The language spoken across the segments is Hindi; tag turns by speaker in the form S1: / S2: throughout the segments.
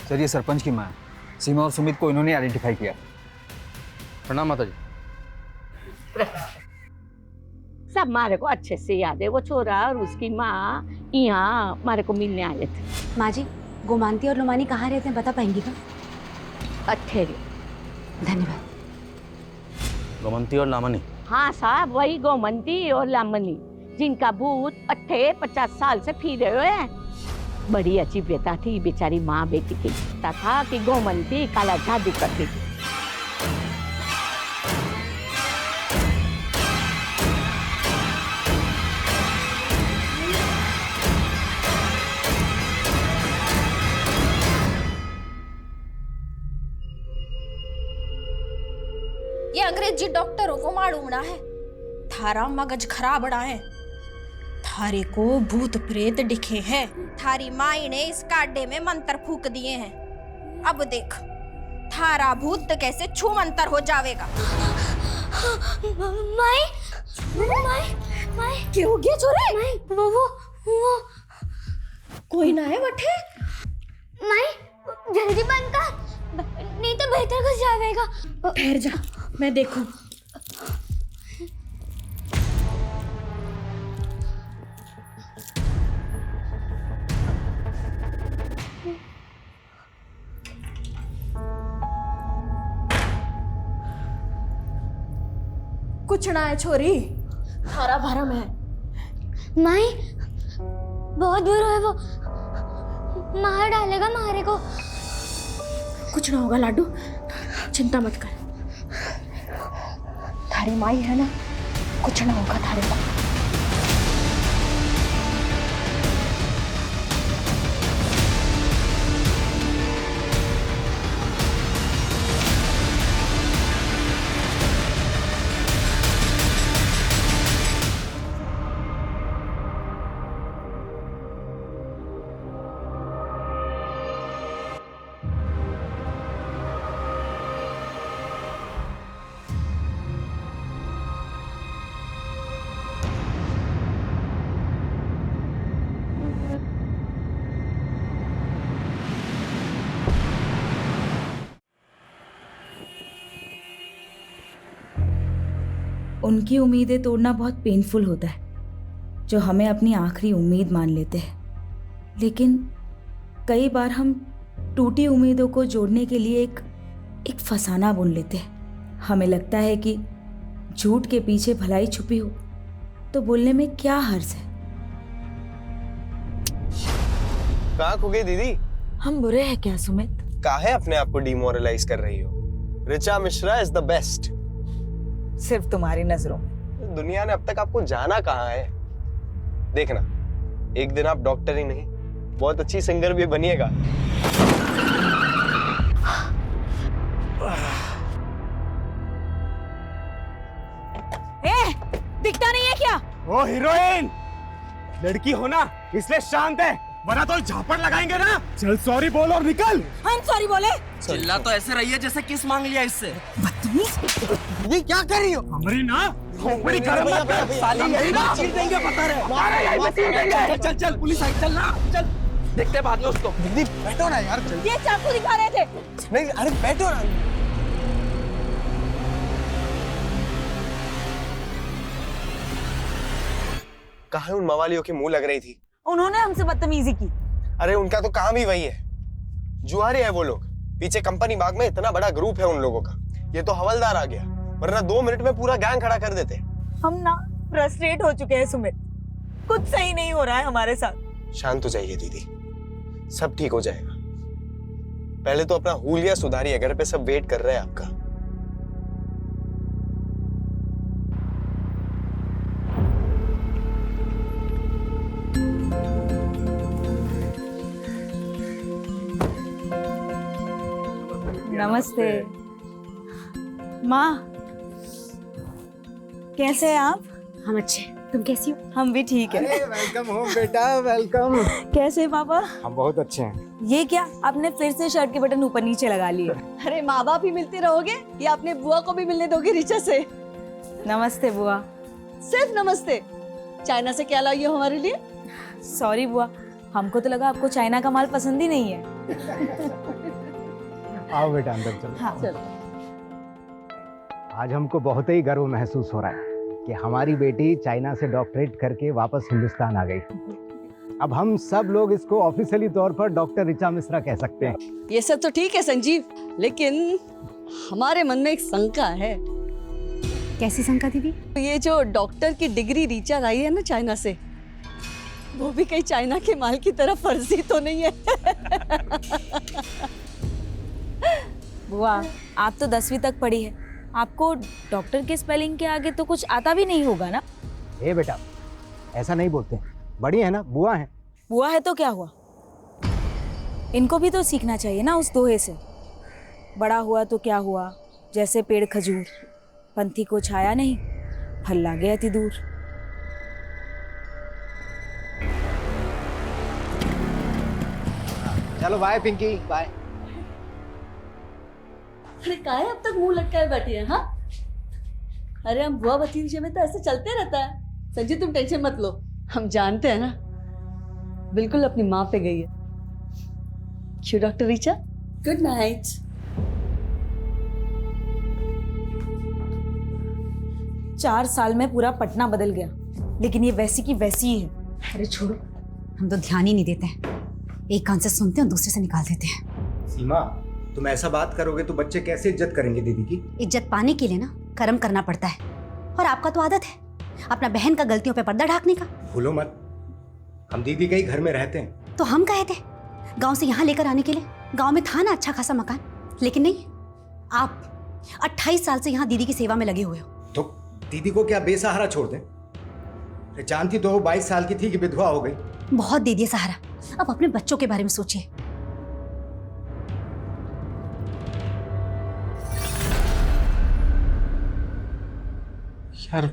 S1: सर ये सरपंच की माँ है, सीमा और सुमित को इन्होंने आइडेंटिफाई किया।
S2: प्रणाम माता जी।
S3: सब मारे को अच्छे से याद है। वो छोरा और उसकी माँ यहाँ मारे को मिलने आए थे।
S4: माँ जी, गोमांती और लोमानी कहाँ रहते हैं बता पाएंगी क्या?
S3: अठेरे।
S4: धन्यवाद।
S2: गोमंती और लामनी?
S3: हाँ साहब, वही गोमंती और लामनी जिनका भूत 50 साल से फिर रहे हैं। बड़ी अजीब व्यथा थी बेचारी माँ बेटी की। पता था कि गोमंती काला जादू करती थी।
S5: ये अंग्रेजी डॉक्टरों को मालूम ना है, थारा मगज खराब बड़ा है। थारे को भूत प्रेत दिखे हैं। थारी माई ने इस काडे में मंत्र फूक दिए हैं। अब देख थारा भूत कैसे छू मंतर हो जावेगा।
S6: माई माई माई
S5: क्या हो गया छोरे?
S6: माई वो
S5: कोई ना है बटे।
S6: माई जल्दी बंद कर, नहीं तो बेहतर कुछ जाएगा।
S5: ठहर जा, मैं देखूं। कुछ ना है छोरी, थारा भरम है।
S6: माई बहुत बुरा है वो, मार डालेगा मारे को।
S5: कुछ ना होगा लाडू, चिंता मत कर। थारी माई है ना, कुछ ना होगा थारे को।
S7: उनकी उम्मीदें तोड़ना बहुत पेनफुल होता है, जो हमें अपनी आखिरी उम्मीद मान लेते हैं। लेकिन कई बार हम टूटी उम्मीदों को जोड़ने के लिए एक फसाना बुन लेते हैं। हमें लगता है कि झूठ के पीछे भलाई छुपी हो तो बोलने में क्या हर्ज है।
S8: कहाँ खो गई दीदी?
S7: हम बुरे हैं क्या सुमित?
S8: काहे अपने आप को डिमोरलाइज कर रही हो? Richa Mishra is the best.
S7: सिर्फ तुम्हारी नजरों में।
S8: दुनिया ने अब तक आपको जाना कहाँ है? देखना, एक दिन आप डॉक्टर ही नहीं, बहुत अच्छी सिंगर भी बनिएगा।
S7: दिखता नहीं है क्या?
S9: ओ हीरोइन, लड़की हो ना इसलिए शांत है, वरना तो झापड़ लगाएंगे ना। चल सॉरी बोल और निकल।
S7: हम सॉरी बोले?
S2: चिल्ला तो ऐसे रही है जैसे किस मांग लिया इससे।
S9: ये क्या कर रही हो? हमारी ना खोपड़ी गरम मत कर, साली यही ना चीर देंगे बता रहे। चल चल पुलिस आई, चल ना चल,
S2: देखते बाद में उसको।
S8: दीदी बैठो ना यार, जल्दी।
S7: ये चाकू दिखा रहे थे।
S8: नहीं अरे बैठो ना। कहाँ उन मवालियों की मुंह लग रही थी?
S7: उन्होंने हमसे बदतमीजी की।
S8: अरे उनका तो काम ही वही है, जुआरी है वो लोग। पीछे कंपनी बाग में इतना बड़ा ग्रुप है उन लोगों का। ये तो हवलदार आ गया, वरना 2 मिनट में पूरा गैंग खड़ा कर देते।
S7: हम ना फ्रस्ट्रेट हो चुके हैं सुमित, कुछ सही नहीं हो रहा है हमारे साथ।
S8: शांत हो जाइए दीदी, सब ठीक हो जाएगा। पहले तो अपना हुलिया सुधारिए, घर पे सब वेट कर रहे हैं आपका।
S7: नमस्ते माँ, कैसे हैं आप?
S4: हम अच्छे, तुम कैसी हो?
S7: हम भी ठीक है।
S9: वेलकम हो बेटा, वेलकम।
S7: कैसे हैं पापा?
S9: हम बहुत अच्छे हैं।
S7: ये क्या, आपने फिर से शर्ट के बटन ऊपर नीचे लगा लिए?
S10: अरे माँ बाप ही मिलते रहोगे या अपने बुआ को भी मिलने दोगे ऋचा से?
S7: नमस्ते बुआ।
S10: सिर्फ नमस्ते। चाइना से क्या लाई हो हमारे लिए?
S7: सॉरी बुआ, हमको तो लगा आपको चाइना का माल पसंद ही नहीं है।
S11: आओ बेटा अंदर चलो।
S7: हाँ चलो।
S11: आज हमको बहुत ही गर्व महसूस हो रहा है कि हमारी बेटी चाइना से डॉक्टरेट करके वापस हिंदुस्तान आ गई। अब हम सब लोग इसको ऑफिशियली तौर पर डॉक्टर ऋचा मिश्रा कह सकते हैं।
S10: ये सब तो ठीक है संजीव, लेकिन हमारे मन में एक शंका है।
S4: कैसी शंका दीदी?
S10: ये जो डॉक्टर की डिग्री ऋचा लाई है ना चाइना से, वो भी कहीं चाइना के माल की तरह फर्जी तो नहीं है?
S7: बुआ, आप तो 10वीं तक पढ़ी है, आपको डॉक्टर के स्पेलिंग के आगे तो कुछ आता भी नहीं होगा ना?
S11: ए बेटा, ऐसा नहीं बोलते, बड़ी है ना, बुआ है।
S7: बुआ है तो क्या हुआ, इनको भी तो सीखना चाहिए ना उस दोहे से। बड़ा हुआ तो क्या हुआ, जैसे पेड़ खजूर, पंथी को छाया नहीं, फल लागे अति दूर।
S11: चलो बाय पिंकी, बाय।
S10: अरे काहे अब तक मुंह लटकाए बैठी है? हाँ, अरे हम बुआ भतीजे में तो ऐसे चलते रहता है। संजीव तुम टेंशन मत लो, हम जानते हैं ना, बिल्कुल अपनी माँ पे गई है। क्यों डॉक्टर ऋचा? Good night.
S7: चार साल में पूरा पटना बदल गया, लेकिन ये वैसी की वैसी ही है।
S4: अरे छोड़ो, हम तो ध्यान ही नहीं देते हैं। एक कान से सुनते हैं, दूसरे से निकाल देते हैं।
S11: सीमा, तुम ऐसा बात करोगे तो बच्चे कैसे इज्जत करेंगे दीदी की?
S4: इज्जत पाने के लिए ना कर्म करना पड़ता है, और आपका तो आदत है अपना बहन का गलतियों पे पर्दा ढाकने का।
S11: भूलो मत, हम दीदी के ही घर में रहते हैं।
S4: तो हम कहे थे गांव से यहाँ लेकर आने के लिए। गांव में था ना अच्छा खासा मकान, लेकिन नहीं, आप 28 साल से यहाँ दीदी की सेवा में लगे हुए हो।
S11: तो दीदी को क्या बेसहारा छोड़ दें? जानती तो 22 साल की थी कि विधवा हो गई।
S4: बहुत दे दिए सहारा, अब अपने बच्चों के बारे में सोचिए।
S8: यार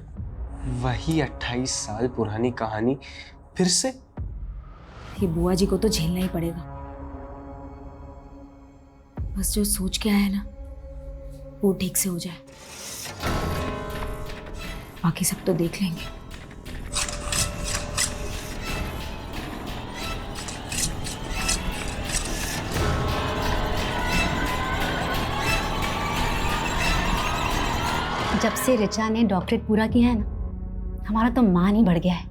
S8: वही 28 साल पुरानी कहानी फिर से।
S7: ये बुआ जी को तो झेलना ही पड़ेगा। बस जो सोच के आया ना वो ठीक से हो जाए, बाकी सब तो देख लेंगे।
S4: जब से ऋचा ने डॉक्टरेट पूरा किया है ना, हमारा तो मान ही बढ़ गया है।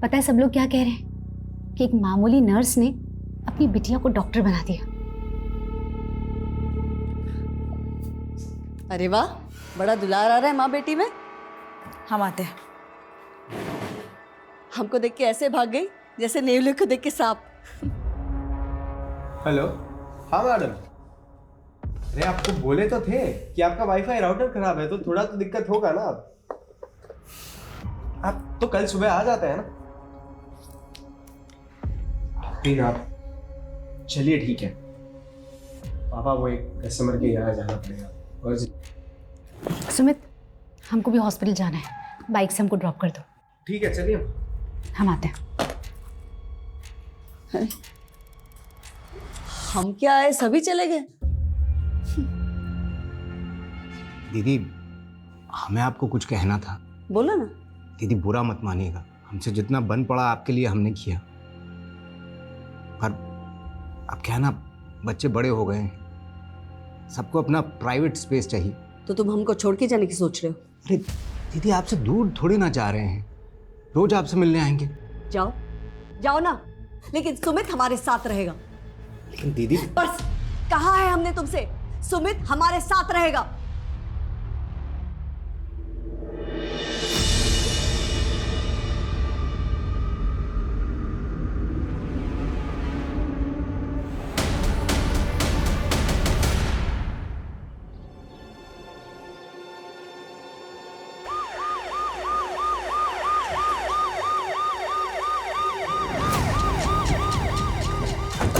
S4: पता है सब लोग क्या कह रहे हैं कि एक मामूली नर्स ने अपनी बिटिया को डॉक्टर बना दिया।
S10: अरे वाह, बड़ा दुलार आ रहा है माँ बेटी में।
S7: हम आते हैं।
S10: हमको देख के ऐसे भाग गई जैसे नेवले को देख के सांप।
S8: हेलो, हाँ मैडम। अरे आपको बोले तो थे कि आपका वाईफाई राउटर खराब है, तो थोड़ा तो दिक्कत होगा ना। आप तो कल सुबह आ जाते हैं ना। ठीक है, आप चलिए, ठीक है। पापा, वो एक कस्टमर के यहाँ जाना पड़ेगा। और
S4: सुमित, हमको भी हॉस्पिटल जाना है, बाइक से हमको ड्रॉप कर दो।
S8: ठीक है, चलिए
S4: हम आते हैं।
S10: हम क्या आए, सभी चले गए।
S11: दीदी, हमें आपको कुछ कहना था।
S10: बोलो ना।
S11: दीदी बुरा मत मानिएगा, हमसे जितना बन पड़ा आपके लिए हमने किया, पर अब क्या ना, बच्चे बड़े हो गए हैं, सबको अपना प्राइवेट स्पेस चाहिए।
S10: तो तुम हमको छोड़ के जाने की सोच रहे हो?
S11: अरे दीदी, आपसे दूर थोड़ी ना जा रहे हैं, रोज आपसे मिलने आएंगे।
S10: जाओ जाओ ना, लेकिन सुमित हमारे साथ रहेगा।
S11: लेकिन दीदी,
S10: बस कहा है हमने तुमसे, सुमित हमारे साथ रहेगा।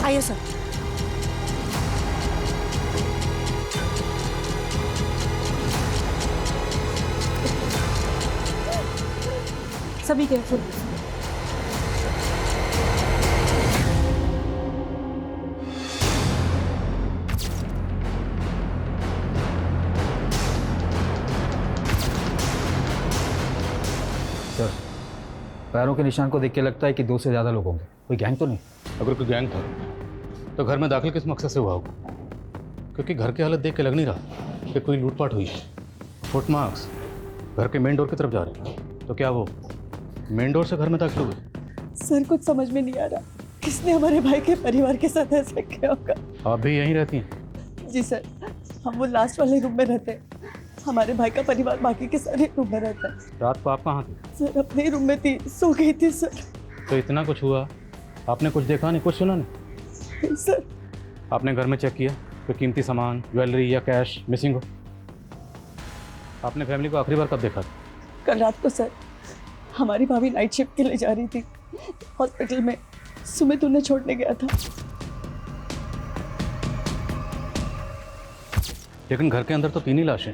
S10: आइए सर। सभी केयरफुल।
S1: सर, पैरों के निशान को देख के लगता है कि 2 से ज़्यादा लोग होंगे। कोई गैंग तो नहीं?
S2: अगर कोई गैंग था तो घर में दाखिल किस मकसद से हुआ होगा? क्योंकि घर की हालत देख के लग नहीं रहा कि कोई लूटपाट हुई है। फुट मार्क्स घर के मेन डोर की तरफ जा रहे हैं, तो क्या वो मेन डोर से घर में दाखिल हुए?
S10: सर कुछ समझ में नहीं आ रहा, किसने हमारे भाई के परिवार के साथ ऐसा किया होगा?
S2: आप भी यहीं रहती हैं?
S10: जी सर, हम वो लास्ट वाले रूम में रहते हैं। हमारे भाई का परिवार बाकी के सारे रूम में रहता है।
S2: रात को आप कहाँ थे?
S10: सर अपने रूम में थी, सो गई थी सर।
S2: तो इतना कुछ हुआ, आपने कुछ देखा नहीं, कुछ सुना नहीं?
S10: सर
S2: आपने घर में चेक किया कोई कीमती सामान, ज्वेलरी या कैश मिसिंग हो? आपने फैमिली को आखिरी बार कब देखा?
S10: कल रात को सर, हमारी भाभी नाइट शिफ्ट के लिए जा रही थी हॉस्पिटल में, सुमित उन्हें छोड़ने गया था।
S2: लेकिन घर के अंदर तो 3 ही लाशें।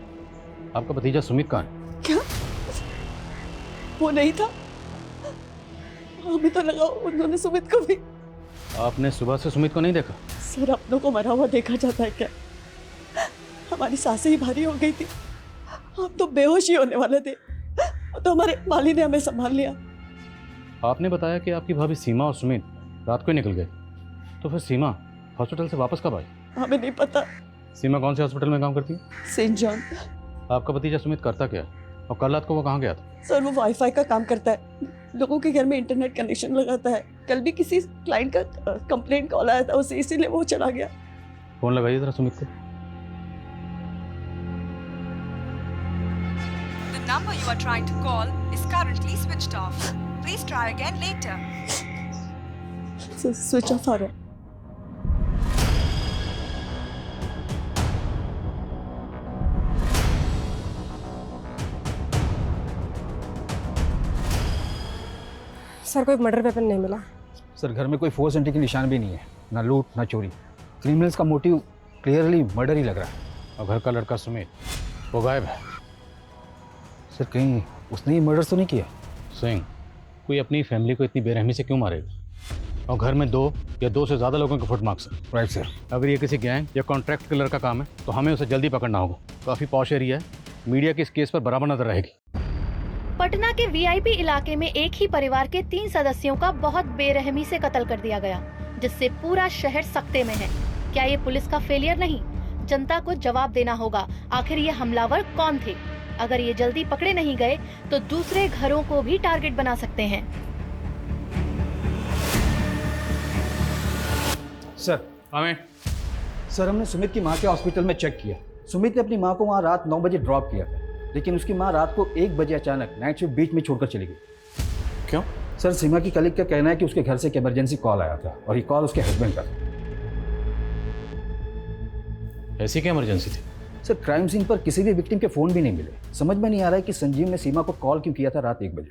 S2: आपका भतीजा सुमित कहाँ है?
S10: क्या वो नहीं था? हमें तो लगा उन्होंने सुमित को भी।
S2: आपने सुबह से सुमित को नहीं देखा?
S10: सर अपनों को मरा हुआ देखा जाता है क्या? हमारी सांसें ही भारी हो गई थी, हम तो बेहोश ही होने वाले थे, तो हमारे माली ने हमें संभाल लिया।
S2: आपने बताया कि आपकी भाभी सीमा और सुमित रात को ही निकल गए, तो फिर सीमा हॉस्पिटल से वापस कब आई?
S10: हमें नहीं पता।
S2: सीमा कौन से हॉस्पिटल में काम करती है?
S10: Saint John.
S2: आपका भतीजा सुमित करता क्या है, और कल रात को वो कहाँ गया था?
S10: सर वो वाईफाई का काम करता है, लोगों के घर में इंटरनेट कनेक्शन लगाता है। कल भी किसी क्लाइंट का कंप्लेंट कॉल आया था उसे, इसीलिए वो चला गया।
S2: फोन लगाइए जरा सुमित को।
S12: The number you are trying to call is currently switched off. Please try again later.
S10: Switch off आ रहा है।
S5: सर कोई मर्डर वेपन नहीं मिला।
S1: सर घर में कोई फोर्स एंट्री के निशान भी नहीं है, ना लूट ना चोरी। क्रिमिनल्स का मोटिव क्लियरली मर्डर ही लग रहा है।
S2: और घर का लड़का सुमित वो गायब है।
S1: सर कहीं उसने ये मर्डर तो नहीं किया?
S2: सिंह, कोई अपनी फैमिली को इतनी बेरहमी से क्यों मारेगा? और घर में 2 या 2 से ज़्यादा लोगों के फुट मार्क्स हैं।
S1: Right sir.
S2: अगर ये किसी गैंग या कॉन्ट्रैक्ट किलर का काम है तो हमें उसे जल्दी पकड़ना होगा। काफ़ी पॉश एरिया है, मीडिया की इस केस पर बराबर नजर रहेगी।
S13: पटना के वीआईपी इलाके में एक ही परिवार के 3 सदस्यों का बहुत बेरहमी से कत्ल कर दिया गया, जिससे पूरा शहर सख्ते में है। क्या ये पुलिस का फेलियर नहीं? जनता को जवाब देना होगा, आखिर ये हमलावर कौन थे? अगर ये जल्दी पकड़े नहीं गए तो दूसरे घरों को भी टारगेट बना सकते हैं।
S1: सर
S2: हमें
S1: सर हमने सुमित की माँ के हॉस्पिटल में चेक किया। सुमित ने अपनी माँ को वहाँ रात 9 बजे ड्रॉप किया था, लेकिन उसकी माँ रात को 1 बजे अचानक नाइट शिफ्ट बीच में छोड़कर चली गई।
S2: क्यों?
S1: सर सीमा की कलीग का कहना है कि उसके घर से एक इमरजेंसी कॉल आया था और ये कॉल उसके हस्बैंड का था।
S2: ऐसी क्या इमरजेंसी थी?
S1: सर क्राइम सीन पर किसी भी विक्टिम के फ़ोन भी नहीं मिले। समझ में नहीं आ रहा है कि संजीव ने सीमा को कॉल क्यों किया था रात 1 बजे।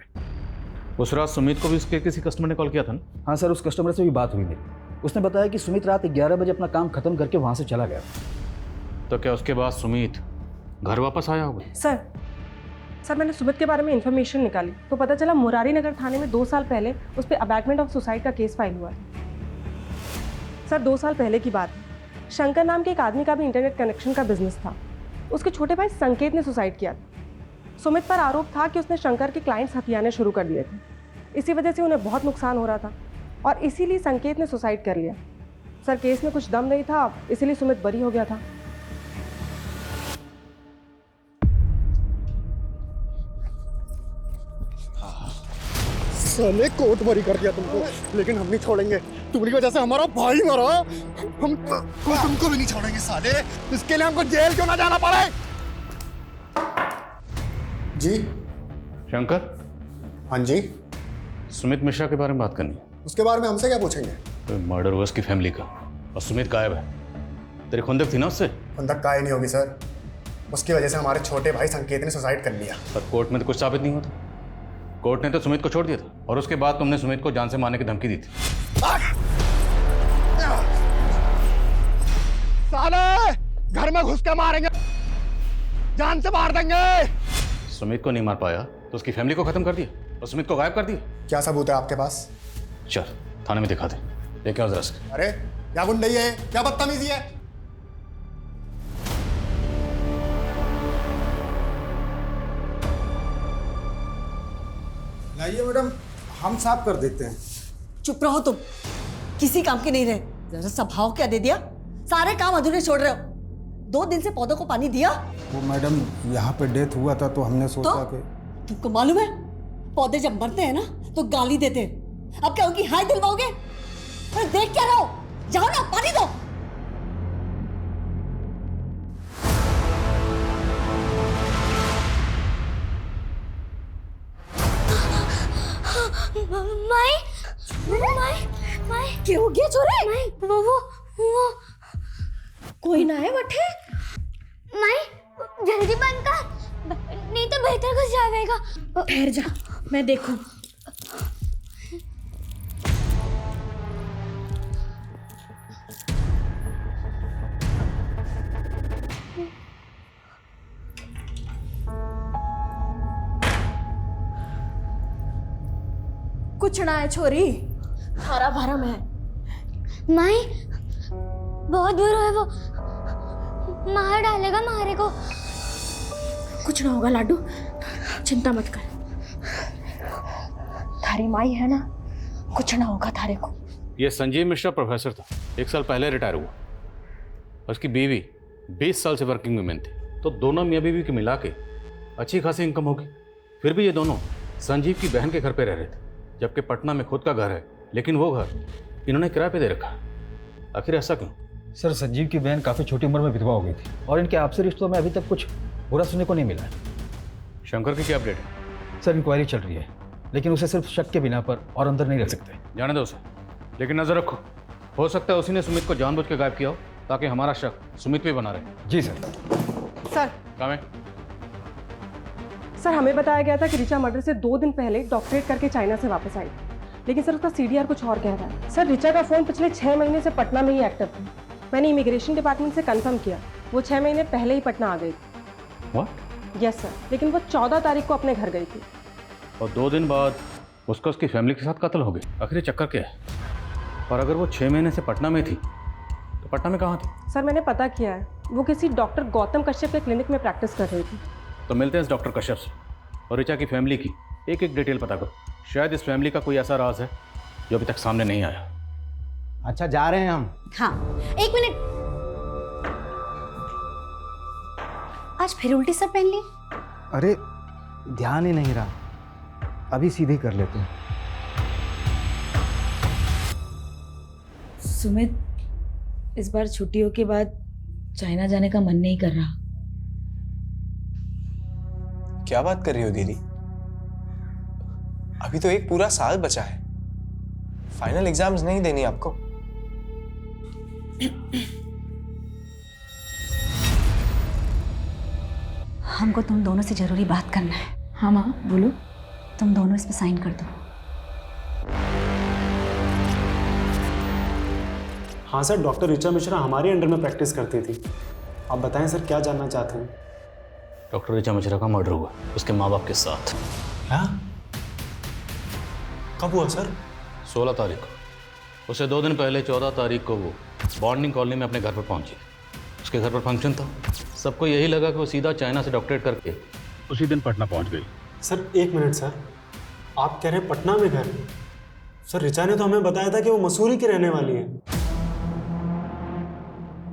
S2: उस रात सुमित को भी उसके किसी कस्टमर ने कॉल किया था ना?
S1: हाँ सर, उस कस्टमर से भी बात हुई मेरी। उसने बताया कि सुमित रात 11 बजे अपना काम खत्म करके वहाँ से चला गया।
S2: तो क्या उसके बाद सुमित घर वापस आया होगा?
S14: सर मैंने सुमित के बारे में इंफॉर्मेशन निकाली तो पता चला मुरारी नगर थाने में 2 साल पहले उस पर अबैटमेंट ऑफ सुसाइड का केस फाइल हुआ है। सर 2 साल पहले की बात है। शंकर नाम के एक आदमी का भी इंटरनेट कनेक्शन का बिजनेस था। उसके छोटे भाई संकेत ने सुसाइड किया था। सुमित पर आरोप था कि उसने शंकर के क्लाइंट्स हथियाने शुरू कर दिए थे। इसी वजह से उन्हें बहुत नुकसान हो रहा था और इसीलिए संकेत ने सुसाइड कर लिया। सर केस में कुछ दम नहीं था, इसीलिए सुमित बरी हो गया था।
S9: साले कोर्ट बरी कर दिया तुमको, लेकिन हम नहीं छोड़ेंगे। तुम्हारी वजह से हमारा भाई मरा, हम तुमको भी नहीं छोड़ेंगे साले। इसके लिए हमको जेल क्यों ना जाना पड़े? जी
S2: शंकर।
S9: हाँ जी।
S2: सुमित मिश्रा के बारे में बात करनी है।
S9: उसके बारे में हमसे क्या पूछेंगे?
S2: तो मर्डर हुआ उसकी फैमिली का और सुमित गायब है। तेरी खुंदक थी ना उससे?
S9: खुंदक काहे नहीं होगी सर, उसकी वजह से हमारे छोटे भाई संकेत ने सुसाइड कर लिया।
S2: पर कोर्ट में तो कुछ साबित नहीं होता। कोर्ट ने तो सुमित को छोड़ दिया था और उसके बाद तुमने सुमित को जान से मारने की धमकी दी थी।
S9: साले घर में घुस के मारेंगे, जान से मार देंगे।
S2: सुमित को नहीं मार पाया तो उसकी फैमिली को खत्म कर दिया और सुमित को गायब कर दिया।
S9: क्या सबूत है आपके पास?
S2: चल थाने में दिखा दे। लेके आओ जरा से।
S9: अरे क्या गुंडई है, क्या बदतमीजी है?
S15: लाइए मैडम, हम साफ कर देते हैं।
S10: चुप रहो तुम, किसी काम के नहीं रहे। जरा सा भाव क्या दे दिया, सारे काम अधूरे छोड़ रहे हो। 2 दिन से पौधों को पानी दिया?
S15: वो मैडम यहाँ पे डेथ हुआ था तो हमने सोचा
S10: तो?
S15: कि
S10: तुमको मालूम है पौधे जब मरते हैं ना तो गाली देते हैं। अब क्या उनकी हाय दिलवाओगे? अरे देख क्या रहो, जाओ ना पानी दो।
S6: माई माई माई
S5: क्या हो गया छोरे?
S6: माई वो
S5: कोई ना है बटे।
S6: माई जल्दी बंद कर, नहीं तो बेहतर कुछ जाएगा।
S5: ठहर जा, मैं देखूं। कुछ ना है छोरी, हरा भरा में है।
S6: माई बहुत बुरा है वो, मार डालेगा मारे को।
S5: कुछ ना होगा लाडू, चिंता मत कर। थारी माई है ना, कुछ ना होगा थारे को।
S2: ये संजीव मिश्रा प्रोफेसर था, 1 साल पहले रिटायर हुआ। उसकी बीवी 20 साल से वर्किंग वुमेन थी, तो दोनों मियाँ बीवी के मिला के अच्छी खासी इनकम होगी। फिर भी ये दोनों संजीव की बहन के घर पे रह रहे थे, जबकि पटना में खुद का घर है, लेकिन वो घर इन्होंने किराए पे दे रखा। आखिर ऐसा क्यों?
S1: सर, संजीव की बहन काफ़ी छोटी उम्र में विधवा हो गई थी और इनके आपसी रिश्तों में अभी तक कुछ बुरा सुनने को नहीं मिला है।
S2: शंकर की क्या अपडेट है?
S1: सर, इंक्वायरी चल रही है, लेकिन उसे सिर्फ शक के बिना पर और अंदर नहीं रख सकते।
S2: जाने दो उसे, लेकिन नजर रखो, हो सकता है उसी ने सुमित को जानबूझ के गायब किया हो, ताकि हमारा शक सुमित पे बना रहे।
S1: जी सर।
S14: सर
S2: काम है?
S14: सर, हमें बताया गया था कि रिचा मर्डर से 2 दिन पहले डॉक्टरेट करके चाइना से वापस आई, लेकिन सर उसका सीडीआर कुछ और कह रहा है। सर, रिचा का फोन पिछले 6 महीने से पटना में ही एक्टिव था। मैंने इमिग्रेशन डिपार्टमेंट से कंफर्म किया, वो 6 महीने पहले ही पटना आ गई थी।
S2: व्हाट?
S14: यस सर, लेकिन वो 14 तारीख को अपने घर गई थी।
S2: और 2 दिन बाद उसका उसकी फैमिली के साथ कत्ल हो गया। आखिर चक्कर क्या है? और अगर वो 6 महीने से पटना में थी, तो पटना में कहाँ थी?
S14: सर, मैंने पता किया है, वो किसी डॉक्टर गौतम कश्यप के क्लिनिक में प्रैक्टिस कर रही थी।
S2: तो मिलते हैं इस डॉक्टर कश्यप से और रिचा की फैमिली की एक एक डिटेल पता करो। शायद इस फैमिली का कोई ऐसा राज है जो अभी तक सामने नहीं आया।
S11: अच्छा, जा रहे हैं हम।
S4: हाँ, 1 मिनट। आज फिर उल्टी सब पहन ली?
S11: अरे ध्यान ही नहीं रहा, अभी सीधे कर लेते हैं।
S7: सुमित, इस बार छुट्टियों के बाद चाइना जाने का मन नहीं कर रहा।
S8: क्या बात कर रही हो दीदी? अभी तो 1 पूरा साल बचा है, फाइनल एग्जाम्स नहीं देनी आपको?
S4: हमको तुम दोनों से जरूरी बात करना है।
S7: हाँ माँ, बोलो।
S4: तुम दोनों इस पे साइन कर दो।
S16: हाँ सर, डॉक्टर ऋचा मिश्रा हमारे अंडर में प्रैक्टिस करती थी। आप बताएं सर, क्या जानना चाहते हैं?
S2: डॉक्टर ऋचा मिश्रा का मर्डर हुआ उसके माँ बाप के साथ।
S16: क्या? कब हुआ सर?
S2: 16 तारीख को। उसे 2 दिन पहले 14 तारीख को वो बॉन्डिंग कॉलोनी में अपने घर पर पहुंची। उसके घर पर फंक्शन था, सबको यही लगा कि वो सीधा चाइना से डॉक्टरेट करके उसी दिन पटना पहुंच गई।
S16: सर 1 मिनट सर, आप कह रहे हैं पटना में घर? सर ऋचा ने तो हमें बताया था कि वो मसूरी की रहने वाली है।